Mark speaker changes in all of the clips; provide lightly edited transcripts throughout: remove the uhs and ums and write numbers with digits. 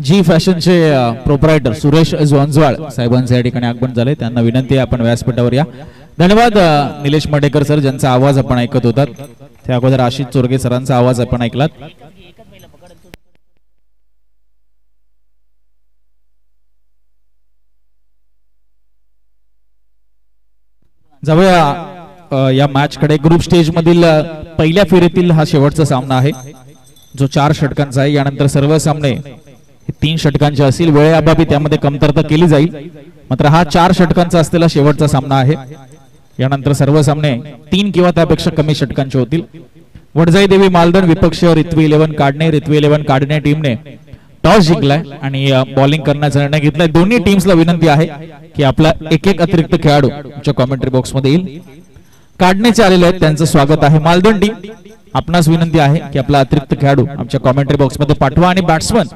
Speaker 1: जी फॅशनचे proprietor Suresh जोंजवाळ साहेबांचे या ठिकाणी आगमन झाले, त्यांना विनंती आहे आपण व्यासपीठावर या. धन्यवाद निलेश मडेकर सर, ज्यांचा आवाज आपण ऐकत होतात. त्या अगोदर आशिष चोरगे सरांचा आवाज आपण ऐकलात. जाऊया या मॅच कडे. ग्रुप स्टेज मधील पहिल्या फेरीतील हा शेवटचा सामना आहे जो 4 षटकांचा आहे. यानंतर सर्व सामने 3 षटकांचे असतील. वेळेअभावी त्यामध्ये कमतरता केली जाईल, मात्र हा 4 षटकांचा असलेला शेवटचा सामना आहे. यानंतर सर्व सामने 3 किंवा त्यापेक्षा कमी षटकांचे होतील. वडजाई देवी मालदण विपक्ष ऋत्वी 11 काढणे. ऋत्वी 11 काढणे टीमने टॉस जिंकलाय आणि बॉलिंग करण्याचा निर्णय घेतलाय. दोन्ही टीम्सला विनंती आहे की आपला एक अतिरिक्त खेळाडू आमच्या कॉमेंट्री बॉक्स मध्ये येईल. काढण्याचे आलेले आहेत, त्यांचं स्वागत आहे. मालदण टीम आपणास विनंती आहे की आपला अतिरिक्त खेळाडू आमच्या कॉमेंट्री बॉक्स मध्ये पाठवा आणि बॅट्समन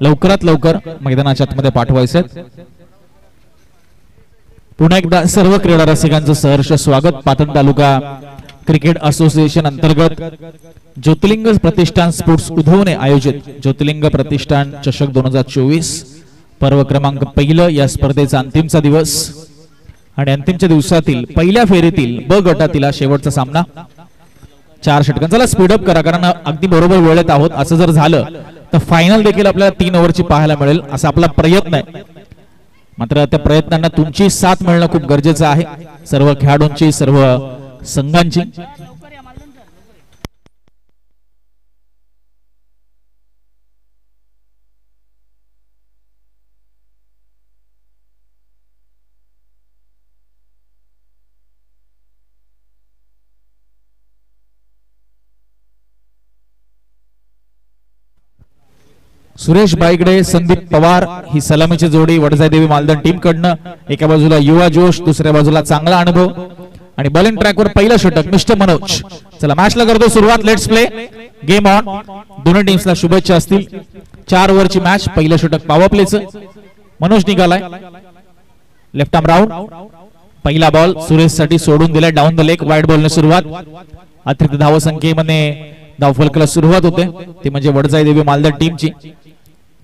Speaker 1: लवकरात लवकर मैदानाच्या आतमध्ये पाठवायचे. पुन्हा एकदा सर्व क्रीडा रसिकांचं सहर्ष स्वागत. पाटण तालुका क्रिकेट असोसिएशन अंतर्गत ज्योतिर्लिंग प्रतिष्ठान स्पोर्ट्स उधवणे आयोजित ज्योतिर्लिंग प्रतिष्ठान चषक 2024 पर्व क्रमांक 1 या स्पर्धेचा अंतिमचा दिवस आणि अंतिमच्या दिवसातील पहिल्या फेरीतील ब गटातील शेवटचा सामना 4 षटकांचा. स्पीडअप करा कारण अगदी बरोबर वेळेत आहोत. असं जर झालं तर फायनल देखील आपल्याला 3 ओव्हरची पाहायला मिळेल असा आपला प्रयत्न आहे. मात्र त्या प्रयत्नांना तुमची साथ मिळणं खूप गरजेचं आहे, सर्व खेळाडूंची, सर्व संघांची. सुरेश बाईगडे संदीप पवार ही सलामीची जोडी वडजाई देवी मालदण टीम कडनं. एका बाजूला युवा जोश, दुसऱ्या बाजूला चांगला अनुभव आणि बॉलिंग ट्रॅकवर पहिलं षटक मिस्टर मनोज. चला मॅचला करतो सुरुवात. Let's play game on. दोन्ही टीम्सला शुभेच्छा असतील. 4 ओव्हरची मॅच. पहिलं षटक पॉवर प्लेचं. मनोज निघालाय लेफ्ट आर्म राऊंड. पहिला बॉल सुरेश साठी सोडून दिलाय डाऊन द लेग. वाईड बॉलने सुरुवात. अतिरिक्त धावसंख्येमध्ये धावफलकाला सुरुवात होते, ती म्हणजे वडजाई देवी मालदण टीमची.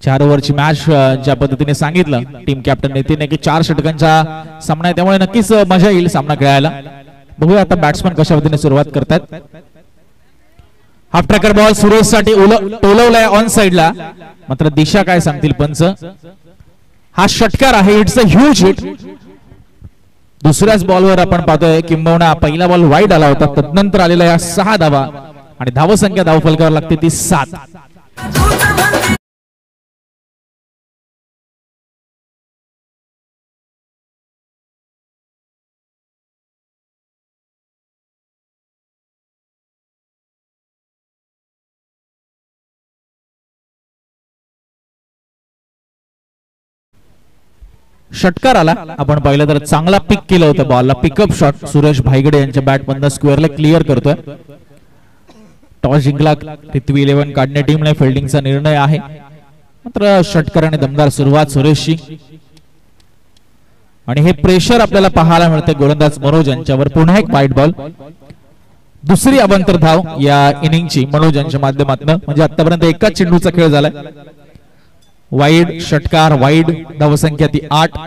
Speaker 1: 4 ओव्हरची मॅच ज्या पद्धतीने सांगितलं टीम कॅप्टन नितीनने की 4 षटकांचा सामना आहे, त्यामुळे नक्कीच मजा येईल सामना खेळायला. बघूया आता बॅट्समन कशा पद्धतीने सुरुवात करतात. हाफ ट्रॅकर बॉल सुरेश साठी टोलवलाय ऑन साइडला, मात्र दिशा काय सांगतील पंच. हा षटकार आहे, इट्स अ ह्यूज हिट. दुसऱ्याच बॉलवर आपण पाहतोय किंबहुना पहिला बॉल वाईड आला होता, तदनंतर आलेला या 6 धावा आणि धावसंख्या धावफलकावर लागते ती 7. षटकार आला, आपण पाहिलं तर चांगला पिक केलं होतं बॉलला. पिकअप शॉट सुरेश भाईगडे यांच्या बॅट मधून स्क्वेअरला क्लिअर करतोय. टॉस जिंकला ऋत्वी 11 काढणे टीमने. फिल्डिंगचा निर्णय आहे, मात्र षटकाराने दमदार सुरुवात सुरेशची आणि हे प्रेशर आपल्याला पाहायला मिळते गोलंदाज मनोज यांच्यावर. पुन्हा एक वाईड बॉल. दुसरी अवांतर धाव या इनिंगची मनोज यांच्या माध्यमातून, म्हणजे आतापर्यंत एकाच चेंडूचा खेळ झालाय. वाईड षटकार, वाईड धावसंख्या ती 8.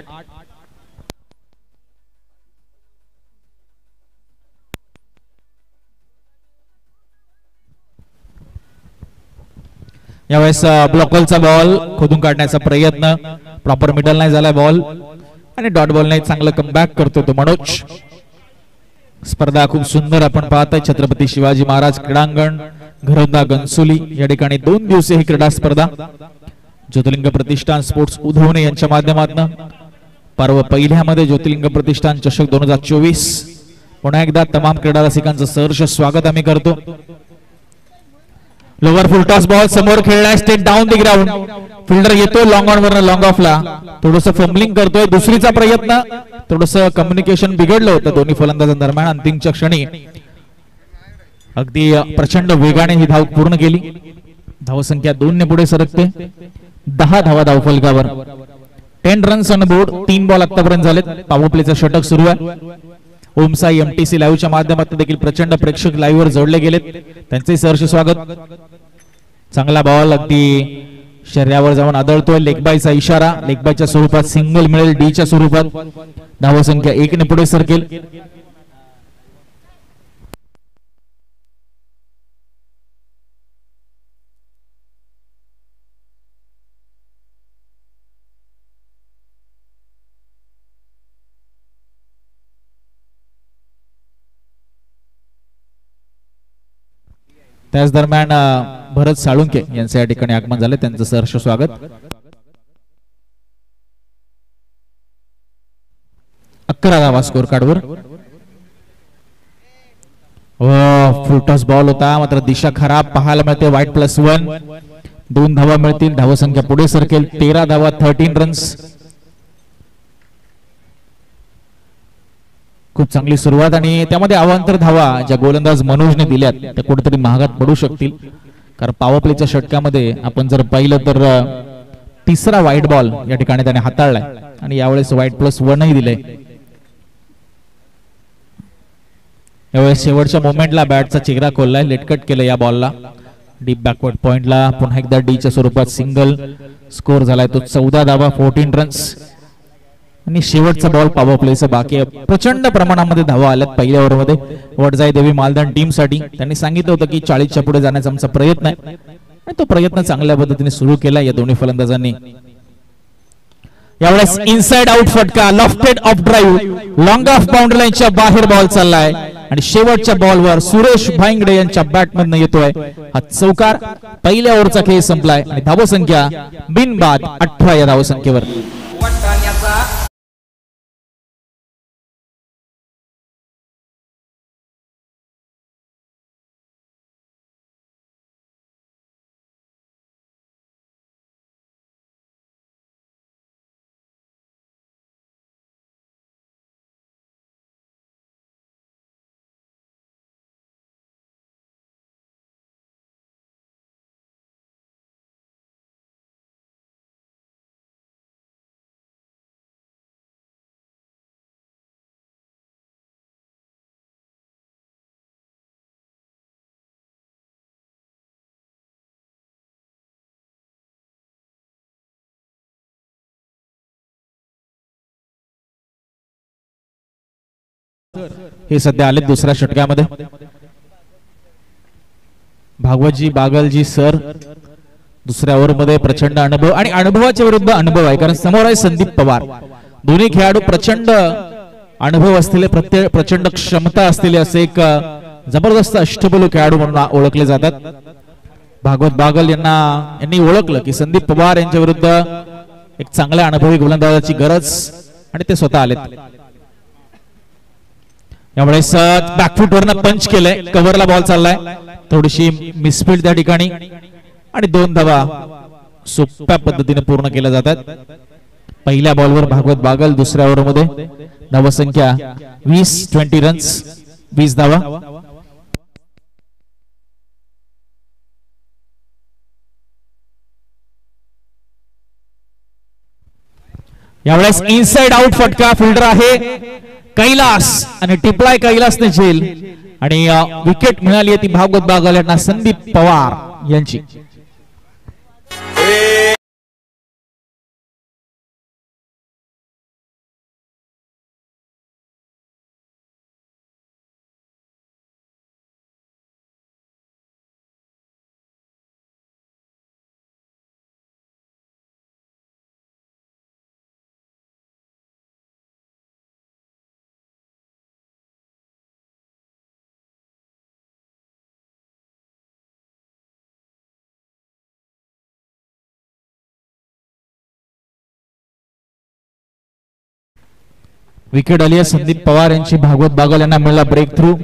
Speaker 1: यावेळेस ब्लॉकलचा बॉल खोदून काढण्याचा प्रयत्न, प्रॉपर मिडल नाही झालाय बॉल आणि डॉट बॉल नाही. चांगलं कमबॅक करतो तो मनोज. स्पर्धा खूप सुंदर आपण पाहतोय. छत्रपती शिवाजी महाराज क्रीडांगण घरोंदा घनसोली या ठिकाणी 2 दिवसीय ही क्रीडा स्पर्धा ज्योतिर्लिंग प्रतिष्ठान स्पोर्ट्स उधवणे यांच्या माध्यमातून पर्व पहिल्यामध्ये ज्योतिर्लिंग प्रतिष्ठान चषक 2024. पुन्हा एकदा तमाम क्रीडा रसिकांचं सहर्ष स्वागत आम्ही करतो. लोवर फुल टॉस बॉल समोर खेळलाय, straight down the ground. Fielder येतो लॉंग ऑन वरनं लॉंग ऑफला, थोडंसं फंबलिंग करतोय. दुसरीचा प्रयत्न, थोडंसं कम्युनिकेशन बिघडलं होतं दोन्ही फलंदाजांदरम्यान. अंतिमच्या क्षणी अगदी प्रचंड वेगाने ही धाव पूर्ण केली. धावसंख्या 2 ने पुढे सरकते. 10 धावा धावफलकावर. 10 रन्स ऑन बोर्ड. 3 बॉल आतापर्यंत झालेत. पॉवर प्लेचं षटक सुरू आहे. ओमसाई एमटीसी लाईव्हच्या माध्यमातून देखील प्रचंड प्रेक्षक लाईव्ह वर जोडले गेलेत, त्यांचे सहर्ष स्वागत. चांगला बॉल अगदी शरीरावर जाऊन आदळतोय. लेगबायचा इशारा, लेगबायच्या स्वरूपात सिंगल मिळेल डी च्या स्वरूपात. धावसंख्या 1 ने पुढे सरकेल. त्याच दरम्यान भरत साळुंके यांचे या ठिकाणी आगमन झाले, त्यांचं सहर्ष स्वागत. 11 धावा स्कोर कार्डवर. फुलटॉस बॉल होता, मात्र दिशा खराब पाहायला मिळते. वाईट +1, 2 धावा मिळतील. धावसंख्या पुढे सरकेल. 13 धावा, 13 रन्स. खूप चांगली सुरुवात आणि त्यामध्ये अवांतर धावा ज्या गोलंदाज मनोजने दिल्यात त्या कुठेतरी महागात पडू शकतील. कारण पॉवर प्लेच्या षटकामध्ये आपण जर पाहिलं तर तिसरा वाईट बॉल या ठिकाणी त्याने हाताळलाय आणि यावेळेस वाईट +1 दिले. यावेळेस शेवटच्या मोमेंटला बॅटचा चेहरा खोललाय, लेटकट केलं या बॉलला. डीप बॅकवर्ड पॉइंटला पुन्हा एकदा च्या स्वरूपात सिंगल. स्कोर झालाय तो 14 धावा, 14 रन्स. आणि शेवटचा बॉल पॉवर प्लेचा बाकी. प्रचंड प्रमाणामध्ये धावा आल्यात पहिल्या ओव्हरमध्ये वडजाई देवी मालदान टीम साठी. त्यांनी सांगितलं होतं की 40च्या पुढे जाण्याचा आमचा प्रयत्न आहे आणि तो प्रयत्न चांगल्या पद्धतीने सुरू केला या दोन्ही फलंदाजांनी. यावेळेस इनसाइड आउट फटका, lofted of drive, long of boundary लाईनच्या बाहेर बॉल चाललाय आणि शेवटच्या बॉलवर सुरेश भाईंगडे यांच्या बॅटमधून येतोय हा चौकार. पहिल्या ओव्हरचा खेळ संपलाय आणि धावसंख्या बिनबाद 18 या धावसंख्येवर. हे सध्या आले दुसऱ्या षटकामध्ये. भागवतजी बागलजी सर दुसऱ्या ओव्हरमध्ये प्रचंड अनुभव आणि अनुभवाच्या विरुद्ध अनुभव आहे, कारण समोर आहे संदीप पवार. दोन्ही खेळाडू प्रचंड अनुभव असलेले, प्रचंड क्षमता असलेले असे एक जबरदस्त अष्टपैलू खेळाडू म्हणून ओळखले जातात. भागवत बागल यांनी ओळखलं की संदीप पवार यांच्या विरुद्ध एक चांगल्या अनुभवी गोलंदाजाची गरज आणि ते स्वतः आलेत. यावेळेस बॅकफूट वरनं पंच केलंय, कव्हरला बॉल चाललाय, थोडीशी मिसफील्ड त्या ठिकाणी आणि 2 धावा सोप्या पद्धतीने पूर्ण केल्या जातात. पहिल्या बॉलवर भागवत बागल, दुसऱ्या ओव्हरमध्ये धावसंख्या 20 रन्स, 20 धावा. यावेळेस इनसाइड आउट फटका, फिल्डर आहे कैलास आणि टिपलाय कैलासने झेल आणि विकेट मिळाली ती भागवत बागल यांना संदीप पवार यांची. विकेट आली आहे संदीप पवार यांची. भागवत बागल यांना मिळाला ब्रेक थ्रू.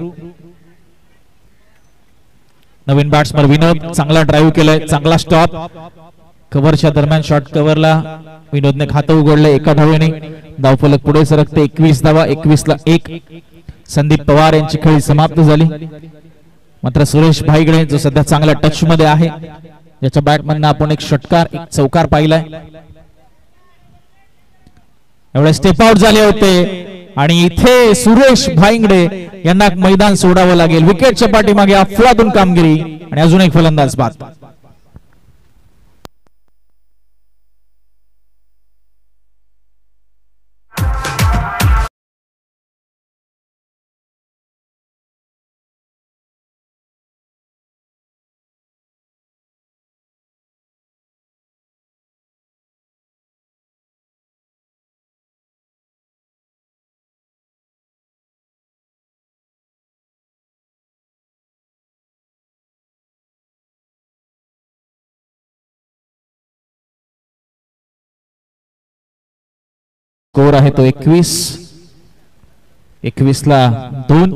Speaker 1: नवीन बॅट्समन विनोद चांगला ड्राईव्ह केलाय, चांगला स्टॉप. कव्हरच्या दरम्यान शॉर्ट कव्हरला विनोदने खातं उघडलं एका धावेने. धावफलक पुढे सरकते. 21 धावा, 21 ला 1. संदीप पवार यांची खेळी समाप्त झाली. मात्र सुरेश भाईगडे जो सध्या चांगल्या टच मध्ये आहे, याच्या बॅटमधनं आपण एक षटकार, एक चौकार पाहिलाय. एवढे स्टेप आउट झाले होते आणि इथे सुरेश भाईंगडे यांना मैदान सोडावं लागेल. विकेटच्या पाठीमागे अफलातून कामगिरी आणि अजून एक फलंदाज बाद. स्कोर आहे तो 21 ला 2.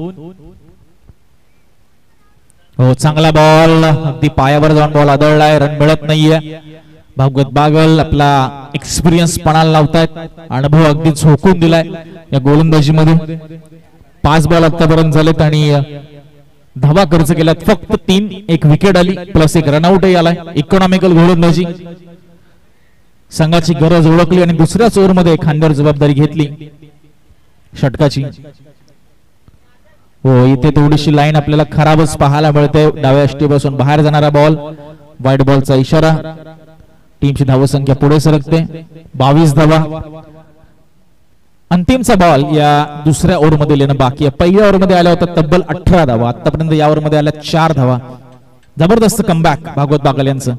Speaker 1: हो चांगला बॉल, अगदी पायावर जाऊन बॉल आदळलाय, रन मिळत नाहीये. भागवत बागल आपला एक्सपिरियन्स पणाला लावतायत, अनुभव अगदी झोकून दिलाय या गोलंदाजीमध्ये. 5 बॉल आतापर्यंत झालेत आणि धावा खर्च केल्यात फक्त 3. एक विकेट आली प्लस एक रनआउटही आलाय. इकॉनॉमिकल गोलंदाजी, संघाची गरज ओळखली आणि दुसऱ्याच ओव्हरमध्ये खांद्यावर जबाबदारी घेतली षटकाची. हो इथे थोडीशी लाईन आपल्याला खराबच पाहायला मिळते. डाव्या यष्टीपासून बाहेर जाणारा बॉल, वाईट बॉलचा इशारा. टीमची धावसंख्या पुढे सरकते, 22 धावा. अंतिमचा बॉल या दुसऱ्या ओव्हरमध्ये येणं बाकी आहे. पहिल्या ओव्हरमध्ये आल्या होत्या तब्बल 18 धावा, आतापर्यंत या ओव्हरमध्ये आल्या 4 धावा. जबरदस्त कमबॅक भागवत बागल यांचं.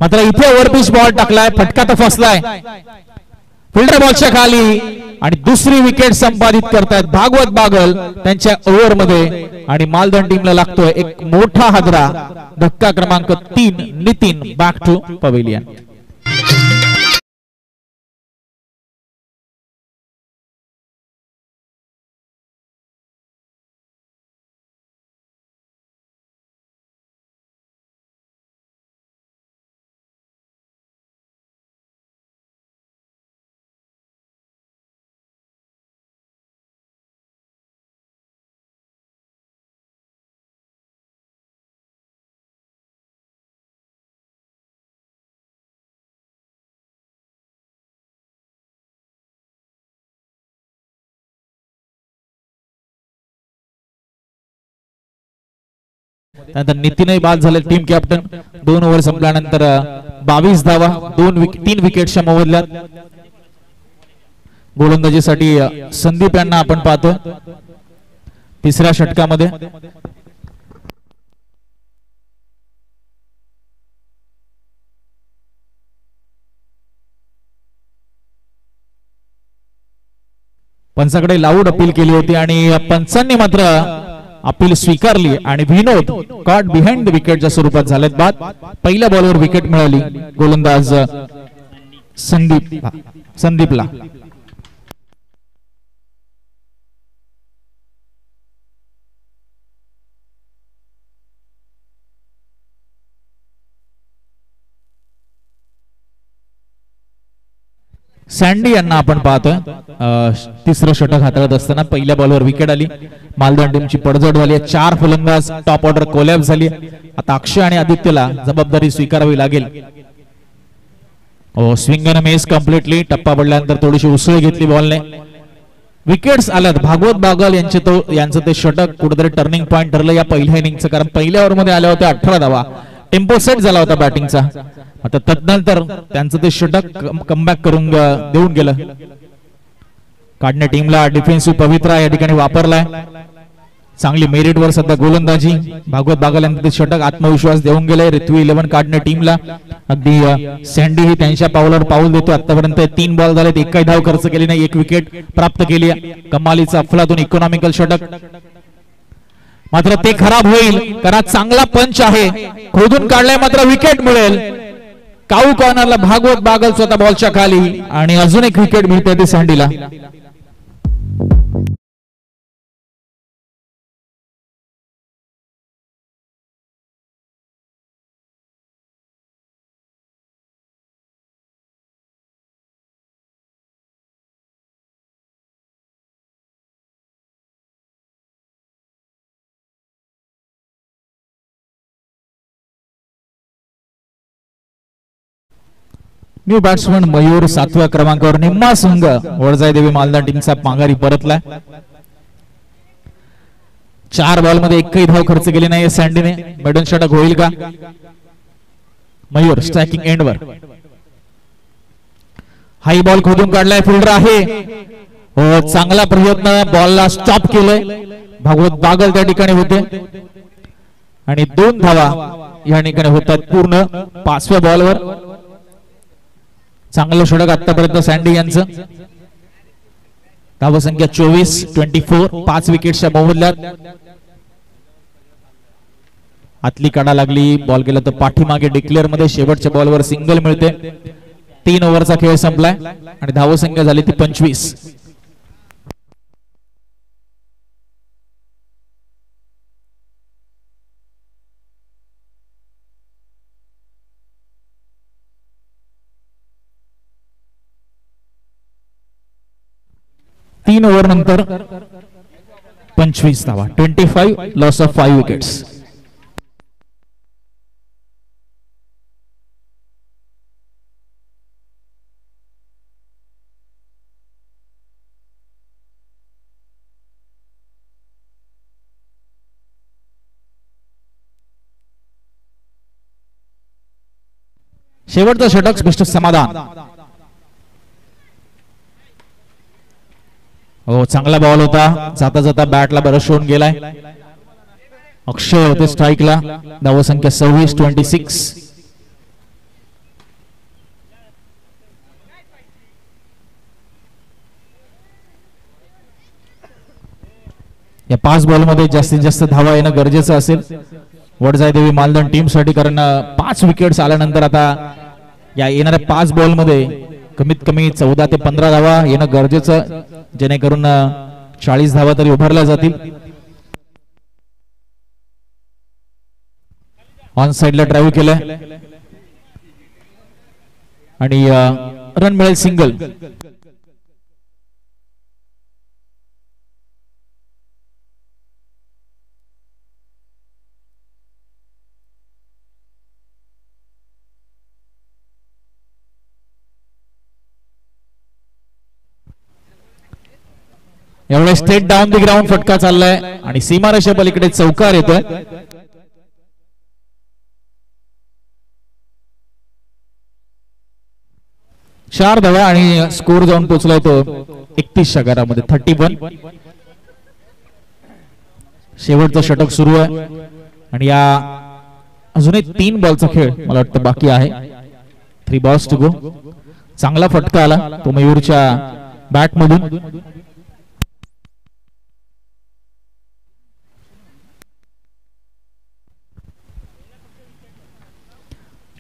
Speaker 1: मात्र इथे ओव्हरपिच बॉल टाकलाय, फटका तर फसलाय फिल्डर बॉलच्या खाली आणि दुसरी विकेट संपादित करतायत भागवत बागल त्यांच्या ओव्हरमध्ये. आणि मालदण टीमला लागतोय एक मोठा हादरा. धक्का क्रमांक 3, नितीन बॅक टू पवेलियन. त्यानंतर नितीनही बाद झाले, टीम कॅप्टन. 2 ओव्हर संपल्यानंतर 22 धावा, 3 विकेटच्या मोबदल्यात. गोलंदाजीसाठी संदीप यांना आपण पाहतो तिसऱ्या षटकामध्ये. पंचाकडे लाऊड अपील केली होती आणि पंचांनी मात्र अपील स्वीकारली आणि विनोद कॉट बिहाइंड द विकेटच्या स्वरूपात झालेत बाद. पहिल्या बॉलवर विकेट मिळाली गोलंदाज संदीपला. सँडी यांना आपण पाहतोय तिसरं षटक हाताळत असताना पहिल्या बॉलवर विकेट आली. मालदण टीमची पडझड झाली. 4 फलंदाज टॉप ऑर्डर कोलॅप्स झाली. आता अक्षय आणि आदित्यला जबाबदारी स्वीकारावी लागेल. Swing and miss completely. टप्पा पडल्यानंतर थोडीशी उसळ घेतली बॉलने. विकेट्स आल्यात. भागवत बागल यांचं ते षटक कुठेतरी टर्निंग पॉइंट ठरलं या पहिल्या इनिंगचं, कारण पहिल्या ओव्हरमध्ये आल्या होत्या 18 धावा. टेम्पो सेट झाला होता बॅटिंगचा. आता तदनंतर त्यांचं ते षटक कमबॅक करून देऊन गेलं. काढणे टीमला डिफेन्सिव्ह पवित्रा या ठिकाणी वापरलाय. चांगली मेरिट वर सध्या गोलंदाजी. भागवत बागल यांचं ते षटक आत्मविश्वास देऊन गेले ऋतू 11 काढणे टीमला. अगदी सँडी ही त्यांच्या पावलावर पाऊल देतो. आतापर्यंत 3 बॉल झालेत, एकही धाव खर्च केली नाही, 1 विकेट प्राप्त केली. कमालीचा अफलातून इकॉनॉमिकल षटक. मात्र ते खराब होईल कारण चांगला पंच आहे. खोदून काढलाय मात्र विकेट मिळेल. काऊ कॉर्नरला भागवत बागल स्वतः बॉलच्या खाली आणि अजून एक विकेट मिळते ती सँडीला. न्यू बॅट्समन मयूर 7व्या क्रमांकावर. निम्मा संघ वडजाई देवी मालदण टीमचा माघारी परतलाय. 4 बॉलमध्ये एकही धाव खर्च केली नाही सँडीने. मेडन षटक होईल का? मयूर स्ट्रायकिंग एंडवर. हाई बॉल खोदून काढलाय, फिल्डर आहे. हो चांगला प्रयत्न, बॉलला स्टॉप केलंय. भागवत बागल त्या ठिकाणी होते आणि 2 धावा या ठिकाणी होतात पूर्ण 5व्या बॉलवर. चांगलं षटक आतापर्यंत सँडी यांचं. धावसंख्या 24 5 विकेटच्या मोबदल्यात. आतली काढा लागली, बॉल गेला तर पाठीमागे डिक्लेअर मध्ये शेवटच्या बॉलवर सिंगल मिळते. 3 ओव्हरचा खेळ संपलाय आणि धावसंख्या झाली ती 25. तीन ओव्हर नंतर 25 धावा. 25 लॉस ऑफ 5 विकेट्स. शेवटचा षटक मिस्टर समाधान. हो, चांगला बॉल होता. जाता जाता बॅटला बरं शोन गेलाय. अक्षय होते स्ट्राईकला. धावसंख्या 26. या 5 बॉल मध्ये जास्तीत जास्त धावा येणं गरजेचं असेल वडजाईदेवी मालदण टीम साठी, कारण 5 विकेट्स आल्यानंतर आता या येणाऱ्या 5 बॉल मध्ये कमीत कमी 14 ते 15 धावा येणं गरजेचं, जेणेकरून 40 धावा तरी उभारल्या जातील. ऑन साइडला ड्राईव्ह केलंय आणि रन मिळेल सिंगल. एवढे स्ट्रेट डाऊन द ग्राउंड फटका चाललाय आणि सीमारेषे पलीकडे चौकार येतोय. चार धावा आणि स्कोर जाऊन पोहोचलाय तो 31च्या घरामध्ये 31. शेवटचं षटक सुरू आहे आणि या अजूनही 3 बॉलचा खेळ मला वाटतं बाकी आहे. 3 बॉल्स टू गो. चांगला फटका आला तो मयूरच्या बॅट मधून.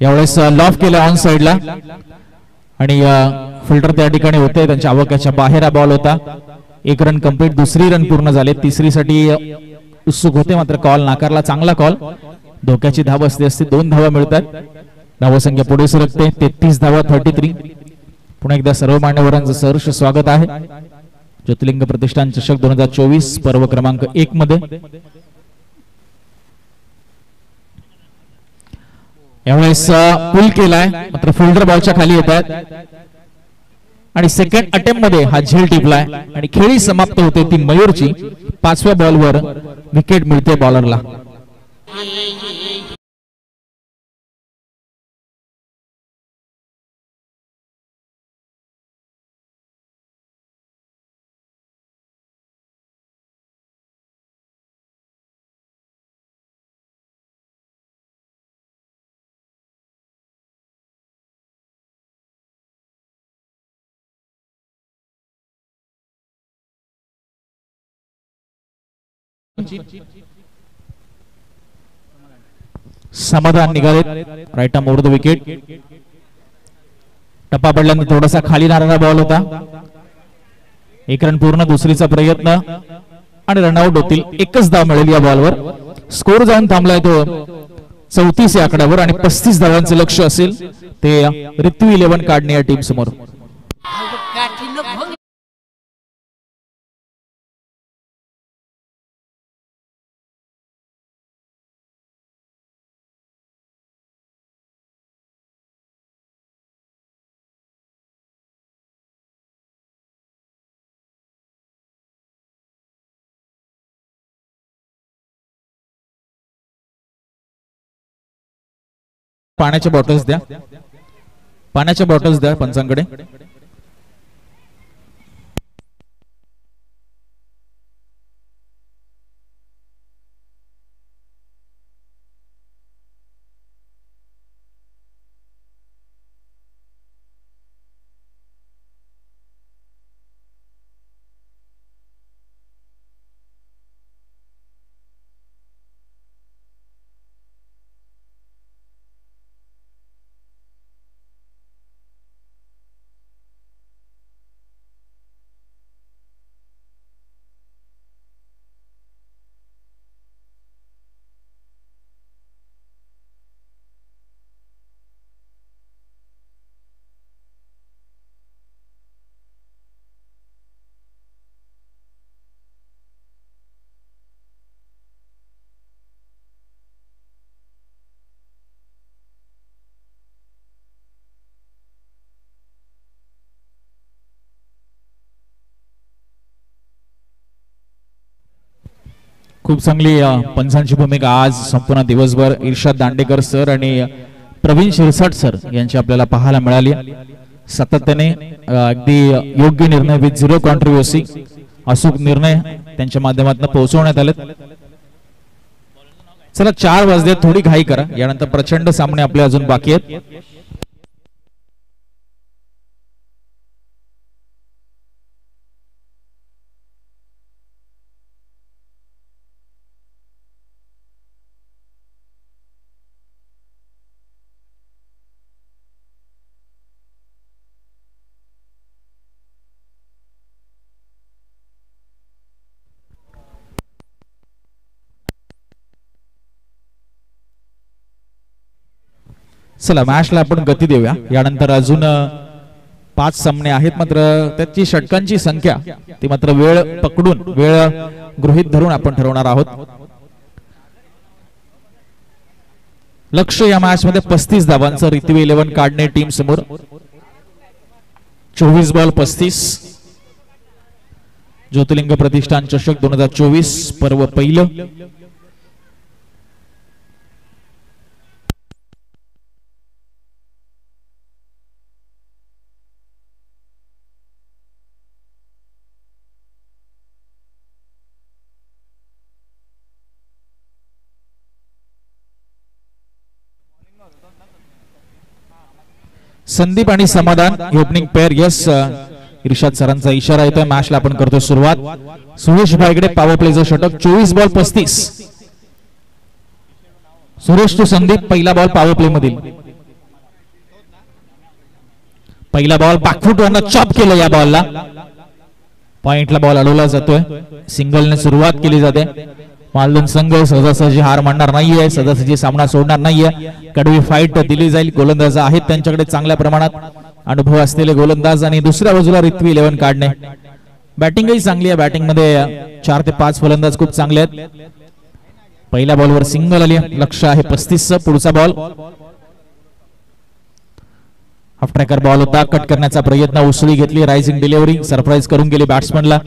Speaker 1: यावेळेस लॉफ केलं ऑन साइडला आणि फिल्डर त्या ठिकाणी होते, त्यांच्या अवकाशाच्या बाहेर हा बॉल होता. 1 रन कंप्लीट. दुसरी रन पूर्ण झाले. तिसरी साठी उत्सुक होते मात्र कॉल नाकारला. चांगला कॉल. धोक्याची धाव असते 2 धावा मिळतात. धावसंख्या पुढे सरकते 33 धावा 33. पुन्हा एकदा सर्व मान्यवरांचं सहर्ष स्वागत आहे ज्योतिर्लिंग प्रतिष्ठान चषक 2024 पर्व क्रमांक 1 मध्ये. यावेळेस पुल केलाय मात्र फिल्डर बॉलच्या खाली येतात आणि सेकंड अटेम्प्ट मध्ये हा झेल टिपलाय आणि खेळी समाप्त होते ती मयूरची. 5व्या बॉलवर विकेट मिळते बॉलरला. समाधान निघाले. Right arm over the wicket. टप्पा पडल्यानंतर थोडासा खाली नारायणा बॉल होता. 1 रन पूर्ण. दुसरीचा प्रयत्न आणि रनआउट होतील. 1च धाव मिळेल या बॉलवर. स्कोर जाऊन थांबलाय तो 34 या आकड्यावर आणि 35 धावांचे लक्ष असेल ते ऋतू 11 काढणे या टीम समोर. पाण्याच्या बॉटल्स द्या. पाण्याच्या बॉटल्स द्या पंचांकडे. खूप चांगली पंचांची भूमिका आज संपूर्ण दिवसभर इर्षाद दांडेकर सर आणि प्रवीण शिरसाट सर यांची आपल्याला पाहायला मिळाली. सातत्याने अगदी योग्य निर्णय विथ झिरो कॉन्ट्रोवर्सी अचूक निर्णय त्यांच्या माध्यमातून पोहोचवण्यात आले. चला 4 वाजले, थोडी घाई करा, यानंतर प्रचंड सामने आपले अजून बाकी आहेत. चला मॅचला आपण गती देऊया. यानंतर अजून 5 सामने आहेत, मात्र त्याची षटकांची संख्या ती मात्र वेळ पकडून वेळ गृहीत धरून आपण ठरवणार आहोत. लक्ष या मॅच मध्ये 35 धावांचं रित्वी 11 काढणे टीम समोर. 24 बॉल 35. ज्योतिर्लिंग प्रतिष्ठान चषक 2024 पर्व पहिलं. संदीप आणि समाधान ओपनिंग पेअर. यस, इर्षाद सरांचा इशारा येतोय. मॅचला आपण करतोय सुरुवात. सुरेश भाईगडे पॉवर प्लेचं षटक. 24 बॉल 35. सुरेश टू संदीप. पहिला बॉल पॉवर प्ले मधील. पहिला बॉल बॅकफुटवरनं चॉप केलं. या बॉलला पॉइंटला बॉल अडवला जातोय. सिंगलने सुरुवात केली जाते. मालदन संघ सहजासहजी हार मानणार नाहीये, सहजासहजी सामना सोडणार नाहीये. कडवी फाईट दिली जाईल. गोलंदाज आहेत त्यांच्याकडे चांगल्या प्रमाणात अनुभव असलेले गोलंदाज. आणि दुसऱ्या बाजूला रित्वी 11 काढणे. बॅटिंगही चांगली आहे. बॅटिंग मध्ये 4 ते 5 फलंदाज खूप चांगले आहेत. पहिल्या बॉलवर सिंगल आली. लक्ष आहे 35. पुढचा बॉल हाफ ट्रॅकर बॉल होता. कट करण्याचा प्रयत्न, उसळी घेतली. रायझिंग डिलिव्हरी सरप्राईज करून गेली बॅट्समनला.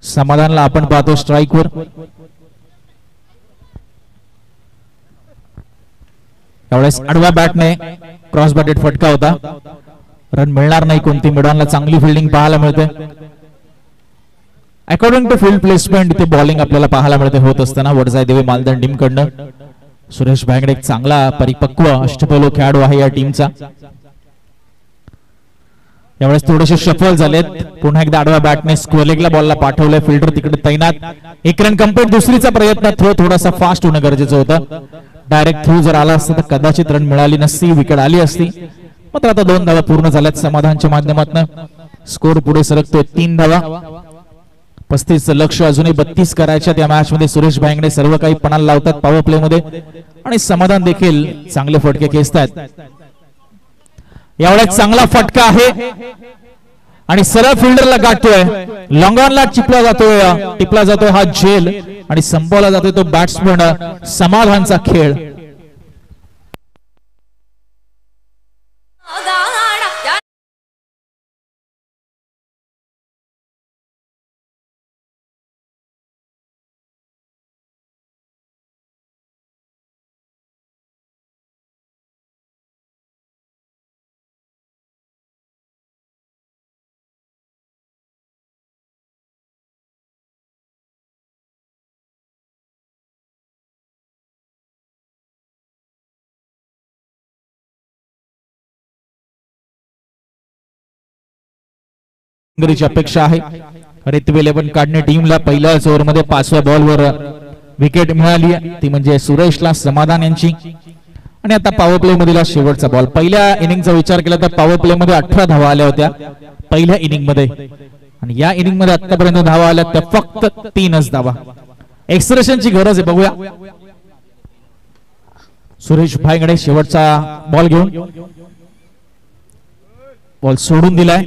Speaker 1: समाधानला आपण पाहतो स्ट्राइक वर. यावेळेस आडव्या बॅटने क्रॉस बॅटेड फटका होता. रन मिळणार नाही कोणती. मिडॉनला चांगली फिल्डिंग पाहायला मिळते. अकॉर्डिंग टू फील्ड प्लेसमेंट इथे बॉलिंग आपल्याला पाहायला मिळते होत असताना वडजाई देवी मालदण टीम कडनं. सुरेश भांगडे एक चांगला परिपक्व अष्टपैलू खेळाडू आहे या टीमचा. यावेळेस थोडेसे शफल झालेत. पुन्हा एकदा आडव्या बॅटने स्क्वेअर लेगला बॉलला पाठवलंय. फिल्डर तिकडे तैनात. 1 रन कंप्लीट. दुसरीचा प्रयत्न. थ्रो थोडासा फास्ट होणं गरजेचं होतं. डायरेक्ट थ्रू जर आला असता तर कदाचित रन मिळाली नसती, विकेट आली असती. मात्र आता 2 धावा पूर्ण झाल्यात समाधानच्या माध्यमातून. स्कोर पुढे सरकतोय 3 धावा. 35 लक्ष अजूनही 32 करायच्यात. या मॅच मध्ये सुरेश भांगडे सर्व काही पणाला लावतात पॉवर प्ले मध्ये आणि समाधान देखील चांगले फटके खेचतात. यावेळेस चांगला फटका आहे आणि सरळ फिल्डरला गाठतोय. लॉंगॉनला टिपला जातोय हा झेल आणि संपवला जातोय तो बॅट्समन समाधानचा खेळ. अपेक्षा आहे. रित्वी 11 काढणे टीमला. पहिल्याच ओव्हरमध्ये 5व्या बॉलवर विकेट मिळाली, ती म्हणजे सुरेशला समाधान यांची. आणि आता पॉवर प्ले मधील शेवटचा बॉल. पहिल्या इनिंगचा विचार केला तर पॉवर प्ले मध्ये 18 धावा आल्या होत्या पहिल्या इनिंग मध्ये आणि या इनिंग मध्ये आतापर्यंत धावा आल्या त्या फक्त 3च धावा. एक्सप्रेशनची गरज आहे. बघूया सुरेश भाईगडे शेवटचा बॉल घेऊन. बॉल सोडून दिलाय.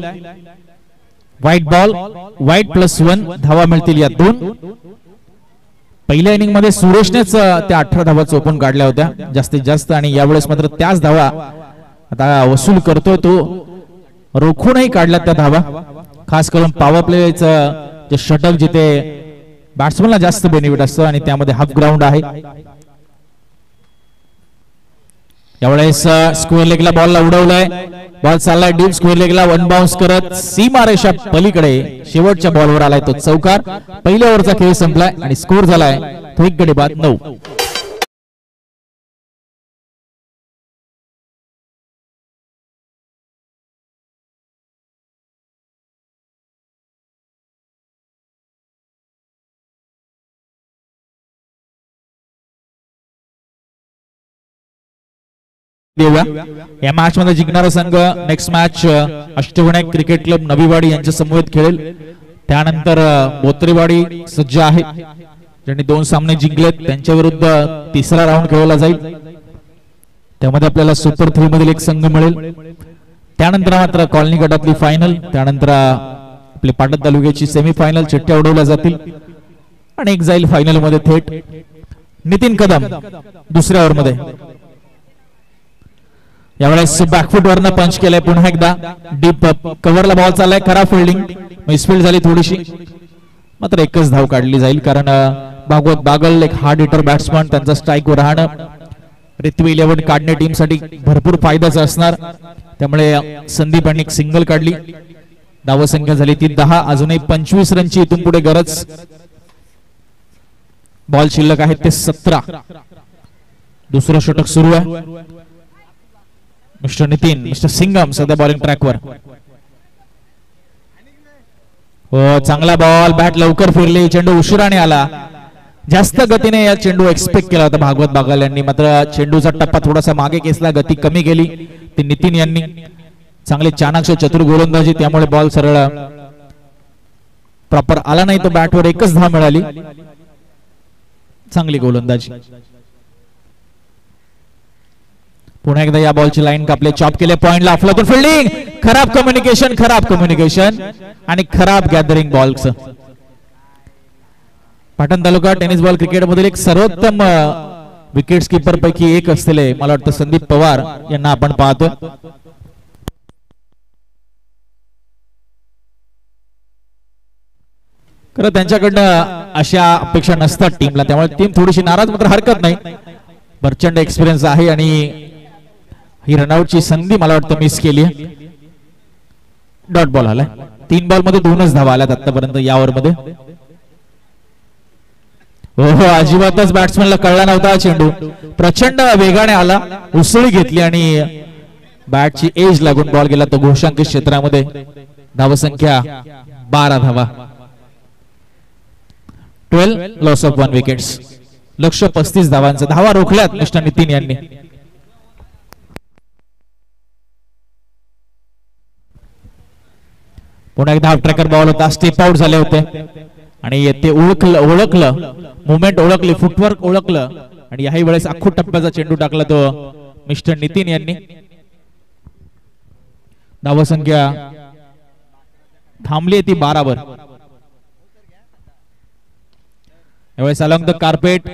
Speaker 1: White ball. व्हाईट +1 धावा मिळतील यातून. पहिल्या इनिंग मध्ये सुरेशनेच त्या 18 धावा चोपून काढल्या होत्या जास्तीत जास्त आणि यावेळेस मात्र त्याच धावा आता वसूल करतोय तो रोखूनही काढल्यात त्या धावा, खास करून पॉवर प्लेचं जे षटक जिथे बॅट्समनला जास्त बेनिफिट असतं आणि त्यामध्ये हाफ ग्राउंड आहे. यावेळेस स्क्वेअर लेगला बॉलला उडवलाय, बॉल चाललाय डीप स्क्वेअर लेगला, वन बाउन्स करत सीमारेषा पलीकडे शेवटच्या बॉलवर आलाय तो चौकार. पहिल्या ओव्हरचा खेळ संपलाय आणि स्कोर झालाय तो 1 गडी बाद 9. या मॅच मध्ये जिंकणारा संघ next match Ashtavinayak cricket club Naviwadi यांच्या समवेत खेळेल. त्यानंतर बोत्रेवाडी सज्ज आहे, ज्यांनी 2 सामने जिंकलेत, त्यांच्या विरुद्ध तिसरा राऊंड खेळवला जाईल. त्यामध्ये आपल्याला सुपर 3 मधील एक संघ मिळेल. त्यानंतर मात्र कॉलनी गटातली फायनल, त्यानंतर आपले पाटण तालुक्याची सेमीफायनल चिठ्ठ्या उडवल्या जातील आणि एक जाईल फायनल मध्ये थेट. नितीन कदम दुसऱ्या ओव्हर मध्ये, यावेळेस बॅकफुट वरनं पंच केलाय. पुन्हा एकदा डीप कव्हरला बॉल चाललाय, खराब फिल्डिंग, मिसफिल्ड झाली थोडीशी, मात्र एकच धाव काढली जाईल कारण भागवत बागल एक हार्ड हिटर बॅट्समन, त्यांचा स्ट्राईक वर राहणं रित्वी 11 काढणे टीमसाठी भरपूर फायद्याचं असणार. त्यामुळे संदीप यांनी एक सिंगल काढली. धावसंख्या झाली ती 10, अजूनही 25 रनची इथून पुढे गरज. बॉल शिल्लक आहे ते 17. दुसरं षटक सुरू आहे. मिस्टर नितीन, मिस्टर सिंगम सध्या बॉलिंग ट्रॅकवर. हो, चांगला बॉल, बॅट लवकर फिरली, चेंडू उशिराने आला. जास्त गतीने या चेंडू एक्सपेक्ट केला होता भागवत बागल यांनी, मात्र चेंडूचा टप्पा थोडासा मागे खेचला, गती कमी केली ती नितीन यांनी. चांगले चाणाक्ष चतुर गोलंदाजी, त्यामुळे बॉल सरळ प्रॉपर आला नाही, तो बॅटवर एकच धाव मिळाली. चांगली गोलंदाजी. पुन्हा एकदा या बॉलची लाईन कापले, चॉप केले, पॉइंटला अफलातून फिल्डिंग, खराब कम्युनिकेशन आणि खराब गॅदरिंग बॉलचं. Patan taluka tennis ball cricket मधील एक सर्वोत्तम विकेट कीपर पैकी एक असलेले मला वाटतं संदीप पवार यांना आपण पाहतो. खरं त्यांच्याकडनं अशा अपेक्षा नसतात टीमला, त्यामुळे टीम थोडीशी नाराज, मात्र हरकत नाही. प्रचंड एक्सपिरियन्स आहे आणि ही रनआउटची संधी मला वाटतं मिस केली. डॉट बॉल आलाय. 3 बॉल मध्ये 2च धावा आल्यात आतापर्यंत या ओव्हर मध्ये. हो, अजिबातच बॅट्समनला कळला नव्हता. चेंडू प्रचंड वेगाने आला, उसळी घेतली आणि बॅटची एज लागून बॉल गेला तो घोषांकित क्षेत्रामध्ये. धावसंख्या 12 धावा. 12 लॉस ऑफ 1 विकेट्स. लक्ष्य 35 धावांचं. धावा रोखल्यात मिस्टर नितीन यांनी. पुन्हा एकदा हाफ ट्रॅकर बॉल होता, स्टेप आउट झाले होते आणि ते ओळखलं मुवमेंट ओळखली, फुटवर्क ओळखलं आणि याही वेळेस अख्खू टप्प्याचा चेंडू टाकला तो मिस्टर नितीन यांनी. धावसंख्या थांबली ती 12 वर. यावेळेस अलॉंग द कार्पेट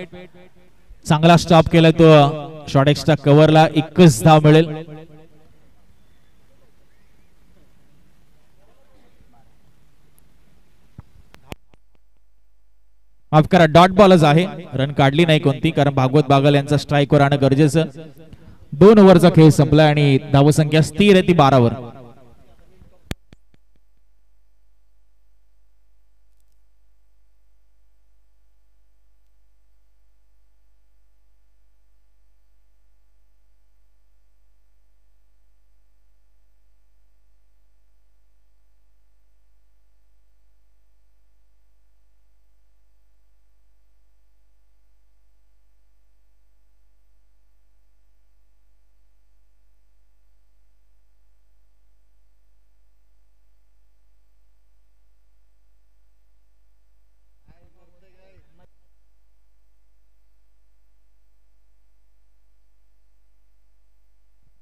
Speaker 1: चांगला स्टॉप केला तो शॉर्ट एक्स्ट्रा कव्हरला. 1च धाव मिळेल. माफ करा, डॉट बॉलच आहे. रन काढली नाही कोणती, कारण भागवत बागल यांचा स्ट्राईकवर राहणं गरजेचं. 2 ओव्हरचा खेळ संपला आणि धावसंख्या स्थिर आहे ती 12 वर.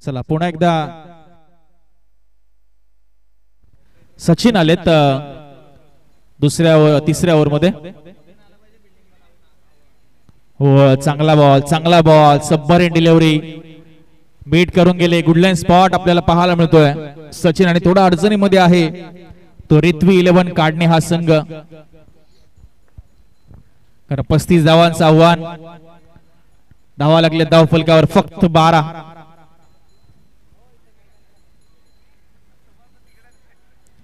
Speaker 1: चला पुन्हा एकदा सचिन आलेत तिसऱ्या ओव्हर मध्ये. हो, चांगला बॉल सबमरीन डिलिव्हरी. बीट करून गेले. गुडलाईन स्पॉट आपल्याला पाहायला मिळतोय. सचिन आणि थोडा अडचणीमध्ये आहे तो रिथवी 11 काढणे हा संघ. 35 धावांचं आव्हान. धावा लागले धाव फलकावर फक्त 12.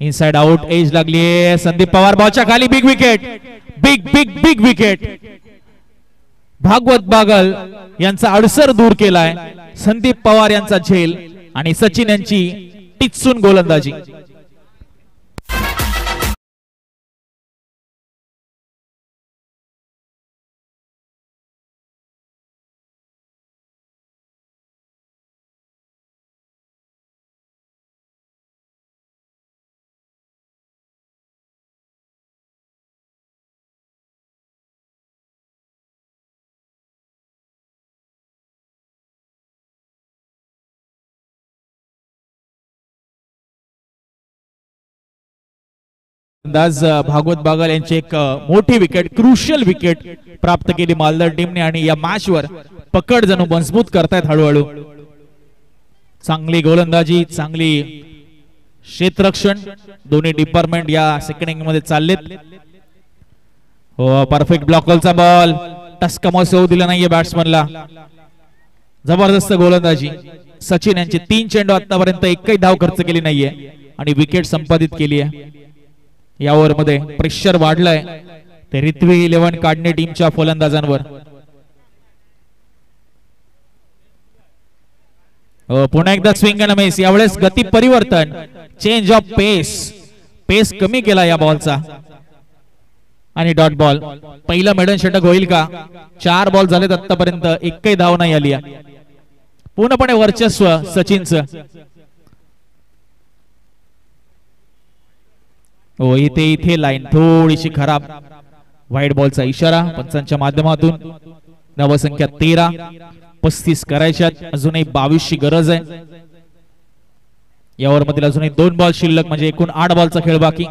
Speaker 1: इनसाइड आउट एज लागली. संदीप पवार बॉलच्या खाली. Big wicket. Big big big wicket. Bhagwat Bagal यांचा अडसर दूर केलाय. संदीप पवार यांचा झेल आणि सचिन यांची टिचून गोलंदाजी. अंदाज भागवत बागल यांची एक मोठी विकेट, क्रुशियल विकेट प्राप्त केली मालदार टीमने आणि या मॅच वर पकड जणू मजबूत करतायत हळूहळू. चांगली गोलंदाजी, चांगली क्षेत्ररक्षण, दोन्ही डिपार्टमेंट या सेकंड इनिंग मध्ये चाललेत. हो, परफेक्ट ब्लॉकलचा बॉल. टस्कमॉस होऊ दिला नाहीये बॅट्समनला. जबरदस्त गोलंदाजी. सचिन यांचे 3 चेंडू आतापर्यंत एकही धाव खर्च केली नाहीये आणि विकेट संपादित केली आहे. या ओव्हर मध्ये प्रेशर वाढलंय ते रिथवी 11 काढणे टीमच्या फलंदाजांवर. पुन्हा एकदा स्विंग अँड मिस. यावेळेस गती परिवर्तन, चेंज ऑफ पेस कमी केला या बॉलचा आणि डॉट बॉल. पहिलं मेडन षटक होईल का? 4 बॉल झालेत आतापर्यंत, एकही धाव नाही आली. पूर्णपणे वर्चस्व सचिनचं. हो, इथे लाईन थोडीशी खराब. व्हाईट बॉलचा इशारा पंचांच्या माध्यमातून. धावसंख्या 13, 35 करायच्यात. अजूनही 22 ची गरज आहे. या ओव्हर मध्ये अजूनही 2 बॉल शिल्लक, म्हणजे एकूण 8 बॉलचा खेळ बाकी.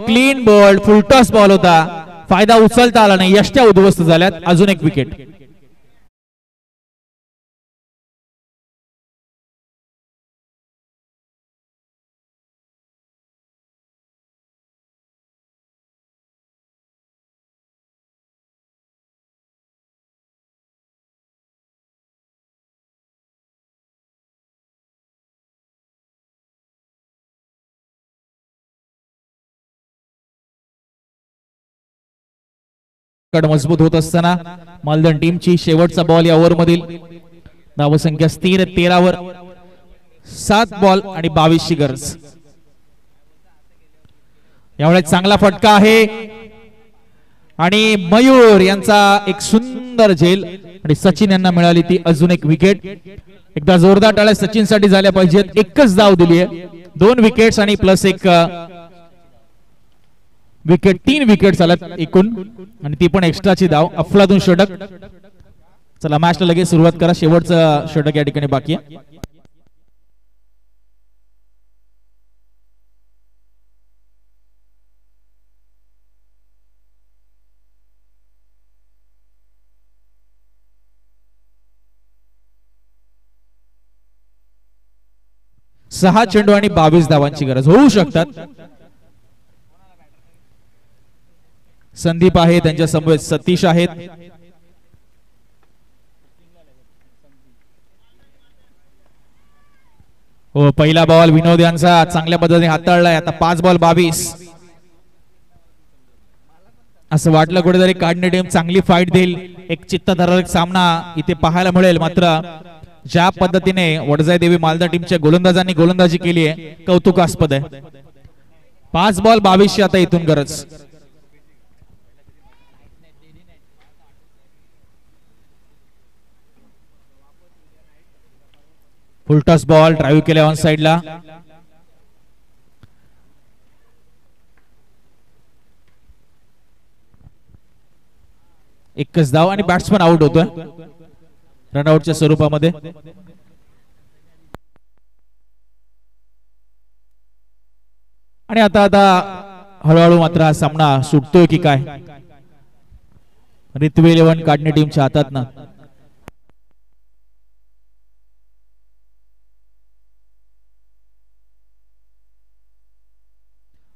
Speaker 1: क्लीन बॉल, फुलटॉस बॉल होता. फायदा उचलता आला नाही. यष्ट्या उद्ध्वस्त झाल्यात. अजून एक विकेट. मजबूत होत असताना मालदण टीमची शेवटचा बॉल या ओव्हर मधील. धावसंख्या स्थिर 13 वर. 7 बॉल आणि 22 ची गरज. यावेळेस चांगला फटका आहे आणि मयूर यांचा एक सुंदर झेल आणि सचिन यांना मिळाली ती अजून एक विकेट. एकदा जोरदार टाळ्या सचिन साठी झाल्या पाहिजेत. एकच धाव दिली आहे. 2 विकेट्स आणि प्लस एक विकेट. 3 विकेट झाल्यात एकूण आणि ती पण एक्स्ट्राची धाव. अफलातून षटक. चला मॅचला लगेच सुरुवात करा. शेवटचं षटक या ठिकाणी बाकी आहे. सहा चेंडू आणि 22 धावांची गरज. होऊ शकतात. संदीप आहे, त्यांच्या समवेत सतीश आहेत. हो, पहिला बॉल विनोद यांचा चांगल्या पद्धतीने हाताळलाय. आता 5 बॉल 22. असं वाटलं कुठेतरी काढणे टीम चांगली फाईट देईल, एक चित्तधरक सामना इथे पाहायला मिळेल. मात्र ज्या पद्धतीने वडजाई देवी मालदा टीमच्या गोलंदाजांनी गोलंदाजी केली आहे कौतुकास्पद आहे. 5 बॉल 22 आता इथून गरज. फुलटॉस बॉल ड्राईव्ह केले ऑन साइडला. एकच धाव आणि बॅट्समन आउट होतोय रनआउटच्या स्वरूपामध्ये. आणि आता हळूहळू मात्र हा सामना सुटतोय की काय? रित्वे 11 काढणे टीमच्या हातात ना.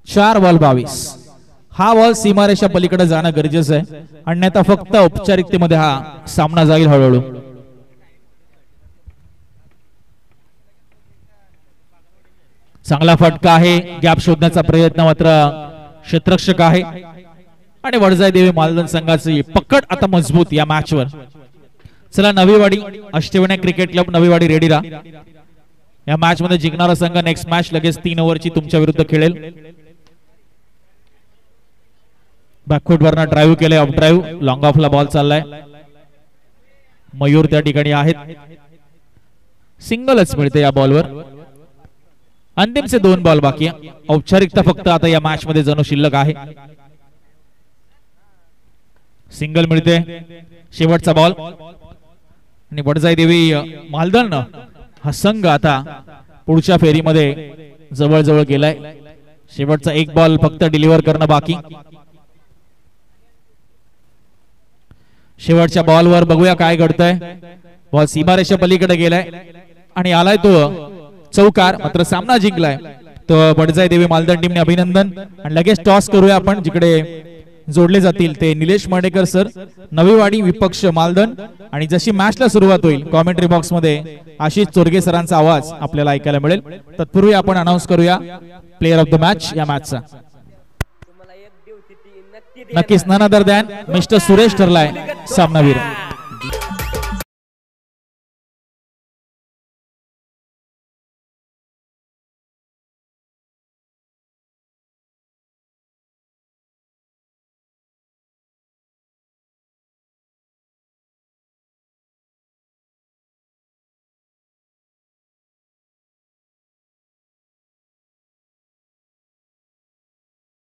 Speaker 1: चार बॉल 22. हा बॉल सीमारेषा पलीकडे जाणं गरजेचं आहे, अन्यथा फक्त औपचारिकतेमध्ये हा सामना जाईल हळूहळू. चांगला फटका आहे, गॅप शोधण्याचा प्रयत्न मात्र क्षेत्ररक्षक आहे आणि वडजाई देवी मालदण संघाची पकड आता मजबूत या मॅच वर. चला Naviwadi Ashtavinayak cricket club Naviwadi ready राहा. या मॅच मध्ये जिंकणारा संघ नेक्स्ट मॅच लगेच 3 ओव्हरची तुमच्या विरुद्ध खेळेल. बॅकफुट वरना ड्राईव्ह केले, ऑफ ड्राईव्ह, लॉंग ऑफला बॉल चाललाय. मयूर त्या ठिकाणी आहेत. सिंगलच मिळते या बॉलवर. अंतिमचे 2 बॉल बाकी आहे. औपचारिकता फक्त आता या मॅच मध्ये जणू शिल्लक आहे. सिंगल मिळते. शेवटचा बॉल आणि वडजाई देवी मालदण हा संघ आता पुढच्या फेरीमध्ये जवळ गेलाय. शेवटचा 1 बॉल फक्त डिलिव्हर करणं बाकी. शेवटच्या बॉलवर बघूया काय घडतंय. बॉल सीमारेषा पलीकडे गेलाय आणि आलाय तो चौकार, मात्र सामना जिंकलाय तो वडजाई देवी मालदण टीमने. अभिनंदन. आणि लगेच टॉस करूया आपण, जिकडे जोडले जातील ते निलेश मर्डेकर सर, नवीवाडी विपक्ष मालदण. आणि जशी मॅचला सुरुवात होईल कॉमेंट्री बॉक्स मध्ये आशिष चोरगे सरांचा आवाज आपल्याला ऐकायला मिळेल. तत्पूर्वी आपण अनाउन्स करूया प्लेयर ऑफ द मॅच या मॅचचा. नक्कीच none other than mister Suresh ठरलाय सामनावीर.